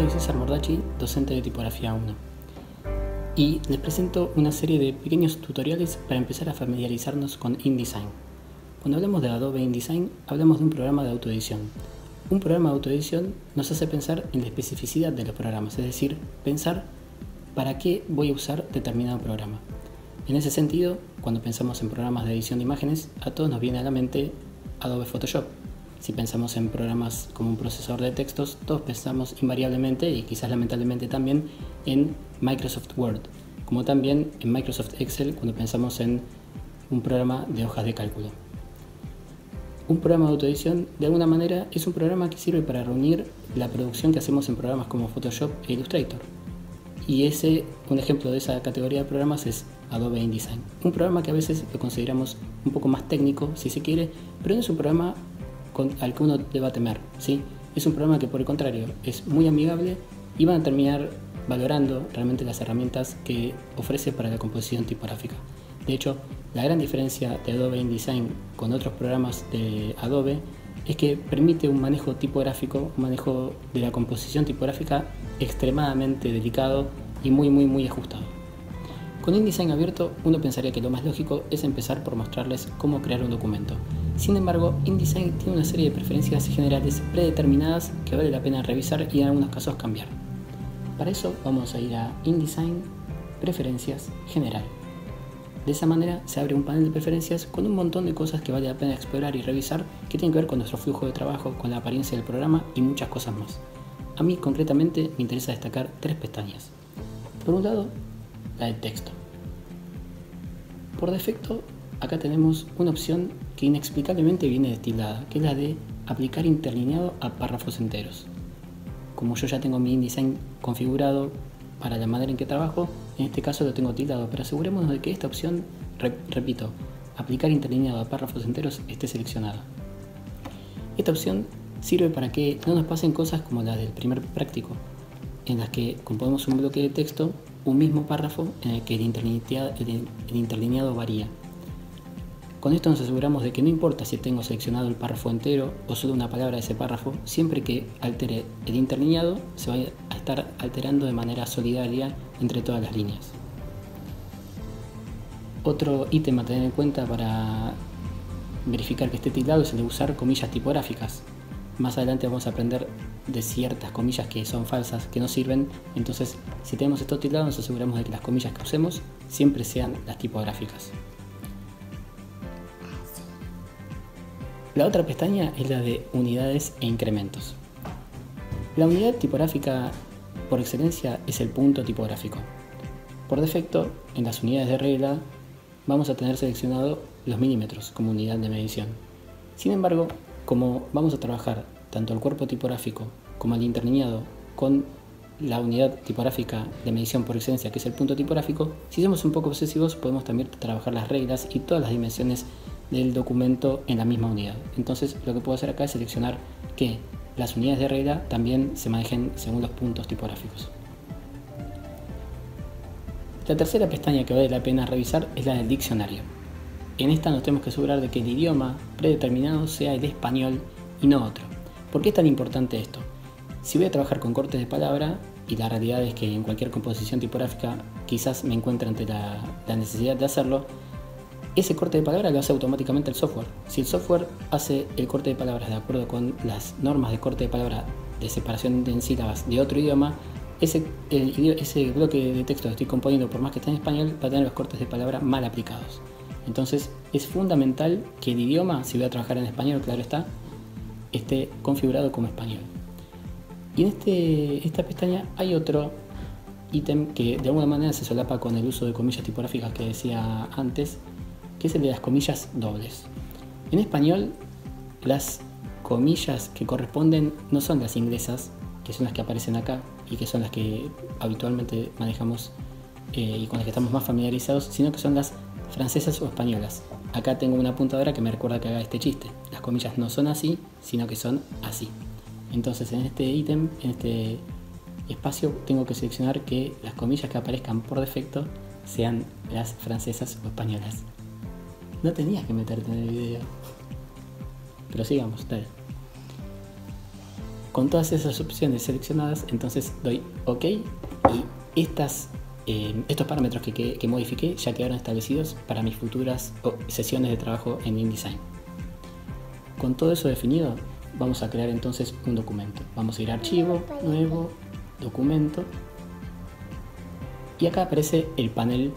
soy César Mordachi, docente de Tipografía 1, y les presento una serie de pequeños tutoriales para empezar a familiarizarnos con InDesign. Cuando hablamos de Adobe InDesign, hablamos de un programa de autoedición. Un programa de autoedición nos hace pensar en la especificidad de los programas, es decir, pensar para qué voy a usar determinado programa. En ese sentido, cuando pensamos en programas de edición de imágenes, a todos nos viene a la mente Adobe Photoshop. Si pensamos en programas como un procesador de textos, todos pensamos invariablemente y quizás lamentablemente también en Microsoft Word, como también en Microsoft Excel cuando pensamos en un programa de hojas de cálculo. Un programa de autoedición, de alguna manera, es un programa que sirve para reunir la producción que hacemos en programas como Photoshop e Illustrator. Y un ejemplo de esa categoría de programas es Adobe InDesign. Un programa que a veces lo consideramos un poco más técnico, si se quiere, pero no es un programa al que uno deba temer, ¿sí? Es un programa que, por el contrario, es muy amigable y van a terminar valorando realmente las herramientas que ofrece para la composición tipográfica. De hecho, la gran diferencia de Adobe InDesign con otros programas de Adobe es que permite un manejo tipográfico, un manejo de la composición tipográfica extremadamente delicado y muy ajustado. Con InDesign abierto, uno pensaría que lo más lógico es empezar por mostrarles cómo crear un documento. Sin embargo, InDesign tiene una serie de preferencias generales predeterminadas que vale la pena revisar y en algunos casos cambiar. Para eso vamos a ir a InDesign, Preferencias, General. De esa manera se abre un panel de preferencias con un montón de cosas que vale la pena explorar y revisar que tienen que ver con nuestro flujo de trabajo, con la apariencia del programa y muchas cosas más. A mí concretamente me interesa destacar tres pestañas. Por un lado, la de texto. Por defecto, acá tenemos una opción que inexplicablemente viene destilada, que es la de aplicar interlineado a párrafos enteros. Como yo ya tengo mi InDesign configurado para la manera en que trabajo, en este caso lo tengo tildado, pero asegurémonos de que esta opción, repito, aplicar interlineado a párrafos enteros, esté seleccionada. Esta opción sirve para que no nos pasen cosas como las del primer práctico, en las que componemos un bloque de texto, un mismo párrafo en el que el interlineado varía. Con esto nos aseguramos de que no importa si tengo seleccionado el párrafo entero o solo una palabra de ese párrafo, siempre que altere el interlineado se va a estar alterando de manera solidaria entre todas las líneas. Otro ítem a tener en cuenta para verificar que esté tildado es el de usar comillas tipográficas. Más adelante vamos a aprender de ciertas comillas que son falsas, que no sirven, entonces si tenemos esto tildado nos aseguramos de que las comillas que usemos siempre sean las tipográficas. La otra pestaña es la de unidades e incrementos. La unidad tipográfica por excelencia es el punto tipográfico. Por defecto, en las unidades de regla vamos a tener seleccionado los milímetros como unidad de medición. Sin embargo, como vamos a trabajar tanto el cuerpo tipográfico como el interlineado con la unidad tipográfica de medición por excelencia, que es el punto tipográfico, si somos un poco obsesivos podemos también trabajar las reglas y todas las dimensiones del documento en la misma unidad. Entonces lo que puedo hacer acá es seleccionar que las unidades de regla también se manejen según los puntos tipográficos. La tercera pestaña que vale la pena revisar es la del diccionario. En esta nos tenemos que asegurar de que el idioma predeterminado sea el español y no otro. ¿Por qué es tan importante esto? Si voy a trabajar con cortes de palabra, y la realidad es que en cualquier composición tipográfica quizás me encuentre ante la necesidad de hacerlo, ese corte de palabras lo hace automáticamente el software. Si el software hace el corte de palabras de acuerdo con las normas de corte de palabra de separación en sílabas de otro idioma, ese bloque de texto que estoy componiendo, por más que esté en español, va a tener los cortes de palabra mal aplicados. Entonces es fundamental que el idioma, si voy a trabajar en español, claro está, esté configurado como español. Y en esta pestaña hay otro ítem que de alguna manera se solapa con el uso de comillas tipográficas que decía antes, que es el de las comillas dobles. En español, las comillas que corresponden no son las inglesas, que son las que aparecen acá y que son las que habitualmente manejamos y con las que estamos más familiarizados, sino que son las francesas o españolas. Acá tengo una apuntadora que me recuerda que haga este chiste. Las comillas no son así, sino que son así. Entonces en este ítem, en este espacio, tengo que seleccionar que las comillas que aparezcan por defecto sean las francesas o españolas. No tenías que meterte en el video. Pero sigamos, dale. Con todas esas opciones seleccionadas, entonces doy OK y estos parámetros que modifiqué ya quedaron establecidos para mis futuras sesiones de trabajo en InDesign. Con todo eso definido, vamos a crear entonces un documento. Vamos a ir a Archivo, Nuevo, Documento. Y acá aparece el panel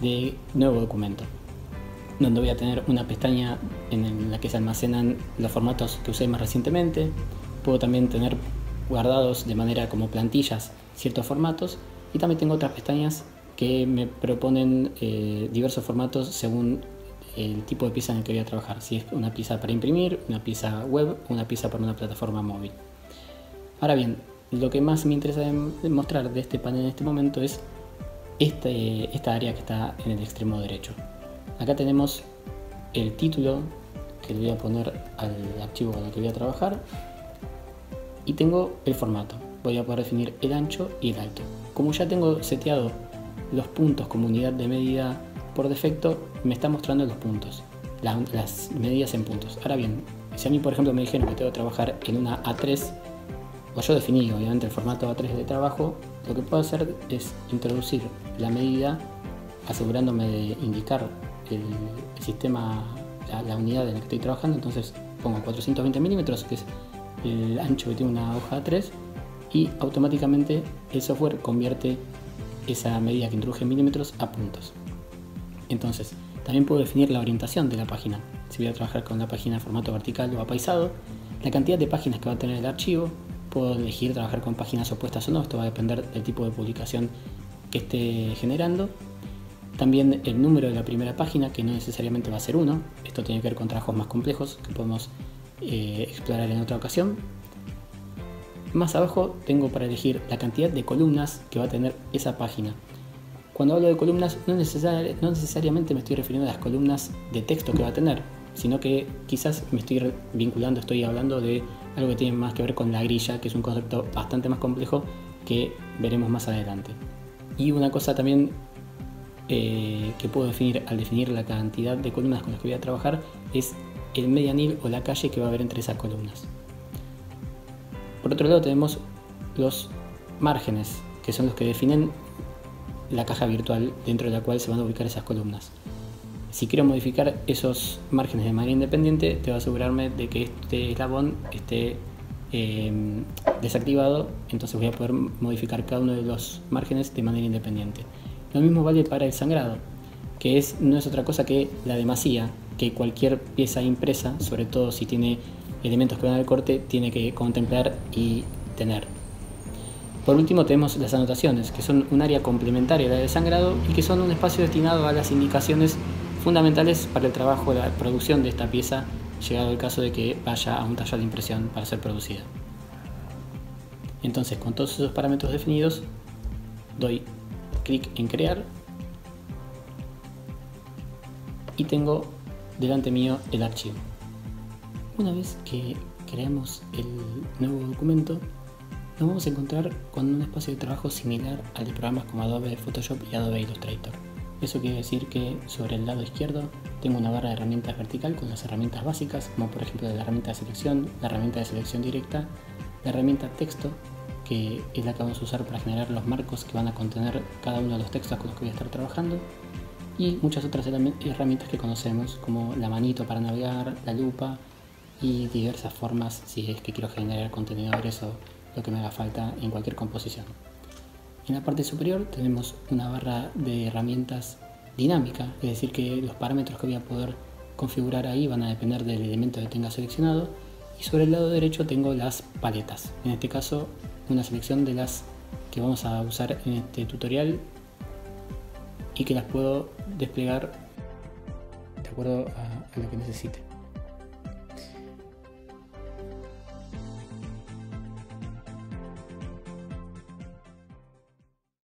de Nuevo Documento, donde voy a tener una pestaña en la que se almacenan los formatos que usé más recientemente. Puedo también tener guardados de manera como plantillas ciertos formatos, y también tengo otras pestañas que me proponen diversos formatos según el tipo de pieza en el que voy a trabajar, si es una pieza para imprimir, una pieza web o una pieza para una plataforma móvil. Ahora bien, lo que más me interesa mostrar de este panel en este momento es esta área que está en el extremo derecho. Acá tenemos el título que le voy a poner al archivo con el que voy a trabajar, y tengo el formato. Voy a poder definir el ancho y el alto. Como ya tengo seteado los puntos como unidad de medida por defecto, me está mostrando los puntos, las medidas en puntos. Ahora bien, si a mí por ejemplo me dijeron que tengo que trabajar en una A3, o yo definí obviamente el formato A3 de trabajo, lo que puedo hacer es introducir la medida asegurándome de indicar el sistema, la unidad en la que estoy trabajando. Entonces pongo 420 milímetros, que es el ancho que tiene una hoja A3, y automáticamente el software convierte esa medida que introduje en milímetros a puntos. Entonces también puedo definir la orientación de la página, si voy a trabajar con la página en formato vertical o apaisado, la cantidad de páginas que va a tener el archivo. Puedo elegir trabajar con páginas opuestas o no, esto va a depender del tipo de publicación que esté generando. También el número de la primera página, que no necesariamente va a ser 1, esto tiene que ver con trabajos más complejos que podemos explorar en otra ocasión. Más abajo tengo para elegir la cantidad de columnas que va a tener esa página. Cuando hablo de columnas, no necesariamente me estoy refiriendo a las columnas de texto que va a tener, sino que quizás me estoy vinculando, estoy hablando de algo que tiene más que ver con la grilla, que es un concepto bastante más complejo que veremos más adelante. Y una cosa también que puedo definir al definir la cantidad de columnas con las que voy a trabajar es el medianil o la calle que va a haber entre esas columnas. Por otro lado tenemos los márgenes, que son los que definen la caja virtual dentro de la cual se van a ubicar esas columnas. Si quiero modificar esos márgenes de manera independiente, debo asegurarme de que este eslabón esté desactivado, entonces voy a poder modificar cada uno de los márgenes de manera independiente. Lo mismo vale para el sangrado, que no es otra cosa que la demasía que cualquier pieza impresa, sobre todo si tiene elementos que van al corte, tiene que contemplar y tener. Por último tenemos las anotaciones, que son un área complementaria a la del sangrado y que son un espacio destinado a las indicaciones fundamentales para el trabajo de la producción de esta pieza, llegado el caso de que vaya a un taller de impresión para ser producida. Entonces, con todos esos parámetros definidos, doy clic en crear y tengo delante mío el archivo. Una vez que creamos el nuevo documento, nos vamos a encontrar con un espacio de trabajo similar al de programas como Adobe Photoshop y Adobe Illustrator. Eso quiere decir que sobre el lado izquierdo tengo una barra de herramientas vertical con las herramientas básicas, como por ejemplo la herramienta de selección, la herramienta de selección directa, la herramienta texto, que es la que vamos a usar para generar los marcos que van a contener cada uno de los textos con los que voy a estar trabajando, y muchas otras herramientas que conocemos, como la manito para navegar, la lupa y diversas formas si es que quiero generar contenedores o lo que me haga falta en cualquier composición. En la parte superior tenemos una barra de herramientas dinámica, es decir que los parámetros que voy a poder configurar ahí van a depender del elemento que tenga seleccionado, y sobre el lado derecho tengo las paletas, en este caso una selección de las que vamos a usar en este tutorial y que las puedo desplegar de acuerdo a lo que necesite.